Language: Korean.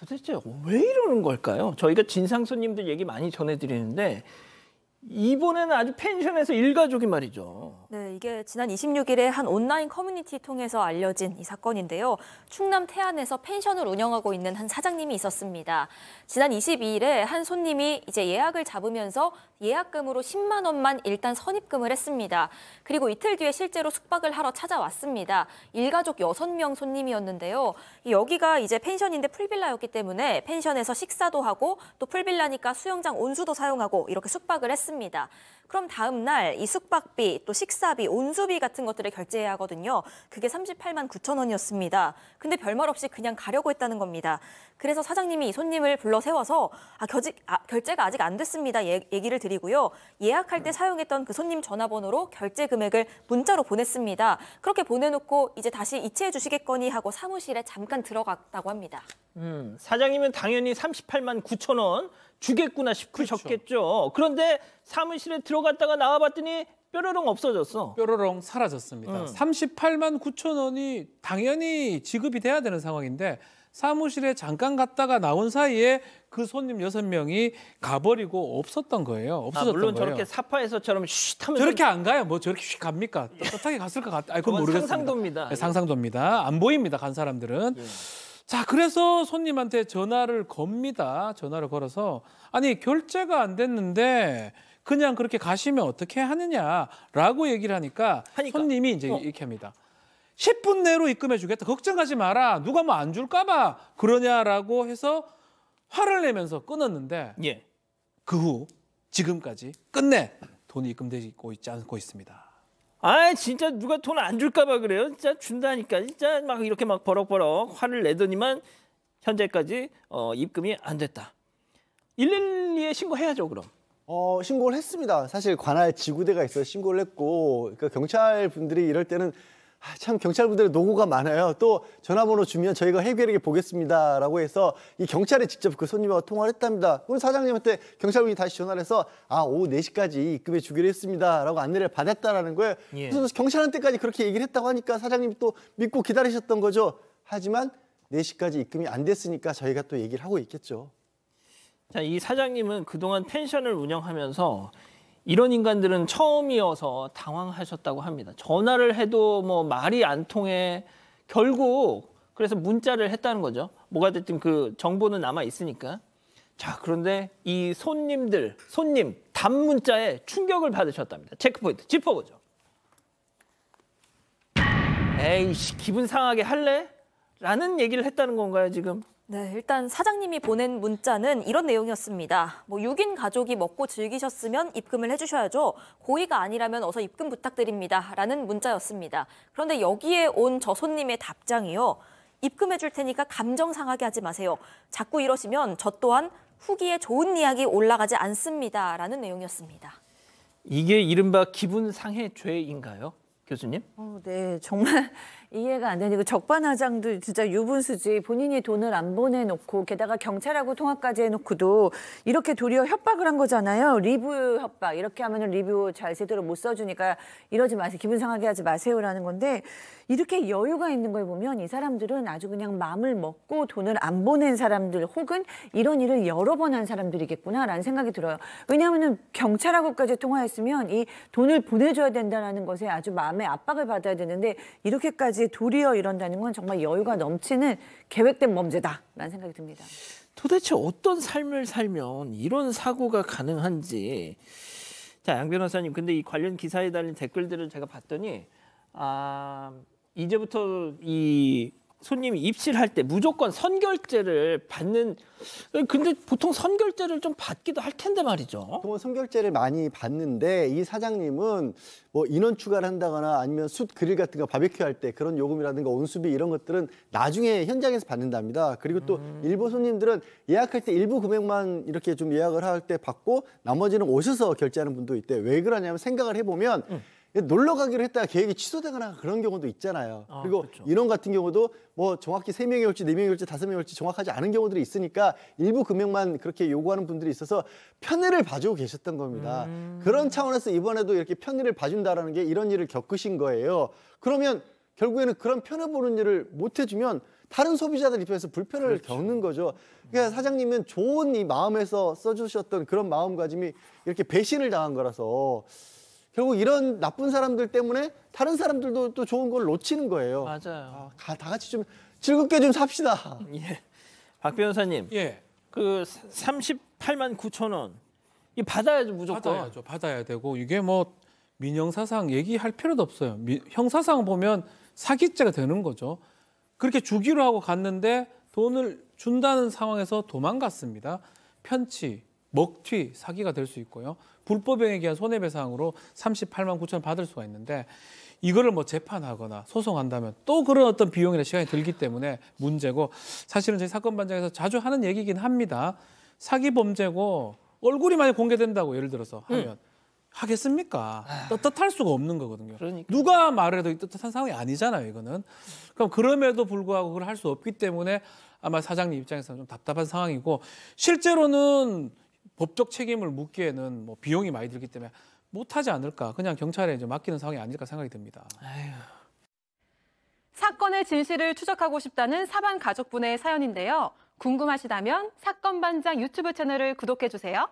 도대체 왜 이러는 걸까요? 저희가 진상 손님들 얘기 많이 전해드리는데 이번에는 아주 펜션에서 일가족이 말이죠. 네, 이게 지난 26일에 한 온라인 커뮤니티 통해서 알려진 이 사건인데요. 충남 태안에서 펜션을 운영하고 있는 한 사장님이 있었습니다. 지난 22일에 한 손님이 이제 예약을 잡으면서 예약금으로 10만 원만 일단 선입금을 했습니다. 그리고 이틀 뒤에 실제로 숙박을 하러 찾아왔습니다. 일가족 6명 손님이었는데요. 여기가 이제 펜션인데 풀빌라였기 때문에 펜션에서 식사도 하고 또 풀빌라니까 수영장 온수도 사용하고 이렇게 숙박을 했습니다. 그럼 다음 날 이 숙박비, 또 식사비, 온수비 같은 것들을 결제해야 하거든요. 그게 38만 9천 원이었습니다. 근데 별말 없이 그냥 가려고 했다는 겁니다. 그래서 사장님이 이 손님을 불러 세워서 결제가 아직 안 됐습니다. 얘기를 드리고요. 예약할 때 사용했던 그 손님 전화번호로 결제 금액을 문자로 보냈습니다. 그렇게 보내놓고 이제 다시 이체해 주시겠거니 하고 사무실에 잠깐 들어갔다고 합니다. 사장님은 당연히 38만 9천 원 주겠구나 싶으셨겠죠. 그렇죠. 그런데 사무실에 들어갔다가 나와봤더니 뾰로롱 없어졌어. 뾰로롱 사라졌습니다. 38만 9천 원이 당연히 지급이 돼야 되는 상황인데 사무실에 잠깐 갔다가 나온 사이에 그 손님 6명이 가버리고 없었던 거예요. 없어졌던 물론 거예요. 저렇게 사파에서처럼 쉿 하면서 저렇게 안 가요. 뭐 저렇게 쉿 갑니까? 떳떳하게 갔을 것 같아요. 그건 모르겠습니다. 상상도입니다. 네, 상상도입니다. 안 보입니다. 간 사람들은. 예. 자, 그래서 손님한테 전화를 겁니다. 전화를 걸어서 아니 결제가 안 됐는데 그냥 그렇게 가시면 어떻게 하느냐라고 얘기를 하니까 손님이 이제 이렇게 합니다. 10분 내로 입금해 주겠다. 걱정하지 마라. 누가 뭐 안 줄까 봐 그러냐라고 해서 화를 내면서 끊었는데 예. 그 후 지금까지 끝내 돈이 입금되고 있지 않고 있습니다. 아, 진짜 누가 돈 안 줄까 봐 그래요. 진짜 준다니까. 진짜 막 이렇게 막 버럭버럭 화를 내더니만 현재까지 입금이 안 됐다. 112에 신고해야죠, 그럼. 신고를 했습니다. 사실 관할 지구대가 있어서 신고를 했고, 그러니까 경찰 분들이 이럴 때는 참 경찰분들의 노고가 많아요. 또 전화번호 주면 저희가 해결해 보겠습니다라고 해서 이 경찰에 직접 그 손님하고 통화를 했답니다. 그럼 사장님한테 경찰분이 다시 전화를 해서 오후 4시까지 입금해 주기로 했습니다라고 안내를 받았다라는 거예요. 예. 그래서 경찰한테까지 그렇게 얘기를 했다고 하니까 사장님이 또 믿고 기다리셨던 거죠. 하지만 4시까지 입금이 안 됐으니까 저희가 또 얘기를 하고 있겠죠. 자, 이 사장님은 그동안 펜션을 운영하면서 이런 인간들은 처음이어서 당황하셨다고 합니다. 전화를 해도 뭐 말이 안 통해 결국 그래서 문자를 했다는 거죠. 뭐가 됐든 그 정보는 남아 있으니까. 자, 그런데 이 손님 단문자에 충격을 받으셨답니다. 체크포인트 짚어보죠. 에이씨, 기분 상하게 할래? 라는 얘기를 했다는 건가요, 지금? 네, 일단 사장님이 보낸 문자는 이런 내용이었습니다. 6인 가족이 먹고 즐기셨으면 입금을 해주셔야죠. 고의가 아니라면 어서 입금 부탁드립니다. 라는 문자였습니다. 그런데 여기에 온 저 손님의 답장이요. 입금해 줄 테니까 감정 상하게 하지 마세요. 자꾸 이러시면 저 또한 후기에 좋은 이야기 올라가지 않습니다. 라는 내용이었습니다. 이게 이른바 기분 상해 죄인가요, 교수님? 네, 정말 이해가 안 되는 거. 적반하장도 진짜 유분수지. 본인이 돈을 안 보내놓고 게다가 경찰하고 통화까지 해놓고도 이렇게 도리어 협박을 한 거잖아요. 리뷰 협박. 이렇게 하면은 리뷰 잘 제대로 못 써주니까 이러지 마세요. 기분 상하게 하지 마세요라는 건데 이렇게 여유가 있는 걸 보면 이 사람들은 아주 그냥 마음을 먹고 돈을 안 보낸 사람들 혹은 이런 일을 여러 번 한 사람들이겠구나라는 생각이 들어요. 왜냐하면은 경찰하고까지 통화했으면 이 돈을 보내줘야 된다는 것에 아주 마음의 압박을 받아야 되는데 이렇게까지 도리어 이런다는 건 정말 여유가 넘치는 계획된 범죄다라는 생각이 듭니다. 도대체 어떤 삶을 살면 이런 사고가 가능한지. 자, 양 변호사님, 근데 이 관련 기사에 달린 댓글들을 제가 봤더니 이제부터 이 손님이 입실할 때 무조건 선결제를 받는, 근데 보통 선결제를 좀 받기도 할 텐데 말이죠. 보통은 선결제를 많이 받는데 이 사장님은 뭐 인원 추가를 한다거나 아니면 숯 그릴 같은 거 바베큐 할 때 그런 요금이라든가 온수비 이런 것들은 나중에 현장에서 받는답니다. 그리고 또 일부 손님들은 예약할 때 일부 금액만 이렇게 좀 예약을 할 때 받고 나머지는 오셔서 결제하는 분도 있대. 왜 그러냐면 생각을 해보면 놀러 가기로 했다가 계획이 취소되거나 그런 경우도 있잖아요. 그리고 그렇죠. 인원 같은 경우도 뭐 정확히 3명이 올지 4명이 올지 5명이 올지 정확하지 않은 경우들이 있으니까 일부 금액만 그렇게 요구하는 분들이 있어서 편의를 봐주고 계셨던 겁니다. 그런 차원에서 이번에도 이렇게 편의를 봐준다라는 게 이런 일을 겪으신 거예요. 그러면 결국에는 그런 편의 보는 일을 못 해주면 다른 소비자들 입장에서 불편을 겪는 거죠. 그러니까 사장님은 좋은 이 마음에서 써주셨던 그런 마음가짐이 이렇게 배신을 당한 거라서 결국 이런 나쁜 사람들 때문에 다른 사람들도 또 좋은 걸 놓치는 거예요. 맞아요. 다 같이 좀 즐겁게 좀 삽시다. 예. 박 변호사님, 예. 그 38만 9천 원, 이 받아야죠 무조건. 받아야죠. 받아야 되고 이게 뭐 민형사상 얘기할 필요도 없어요. 형사상 보면 사기죄가 되는 거죠. 그렇게 주기로 하고 갔는데 돈을 준다는 상황에서 도망갔습니다. 편취, 먹튀, 사기가 될 수 있고요. 불법행위에 의한 손해배상으로 38만 9천 원 받을 수가 있는데 이거를 뭐 재판하거나 소송한다면 또 그런 어떤 비용이나 시간이 들기 때문에 문제고 사실은 저희 사건 반장에서 자주 하는 얘기긴 합니다. 사기 범죄고 얼굴이 만약 공개된다고 예를 들어서 하면 하겠습니까? 떳떳할 수가 없는 거거든요. 그러니까. 누가 말을 해도 떳떳한 상황이 아니잖아요, 이거는. 그럼 그럼에도 불구하고 그걸 할 수 없기 때문에 아마 사장님 입장에서는 좀 답답한 상황이고 실제로는 법적 책임을 묻기에는 뭐 비용이 많이 들기 때문에 못하지 않을까. 그냥 경찰에 이제 맡기는 상황이 아닐까 생각이 듭니다. 사건의 진실을 추적하고 싶다는 사반 가족분의 사연인데요. 궁금하시다면 사건반장 유튜브 채널을 구독해주세요.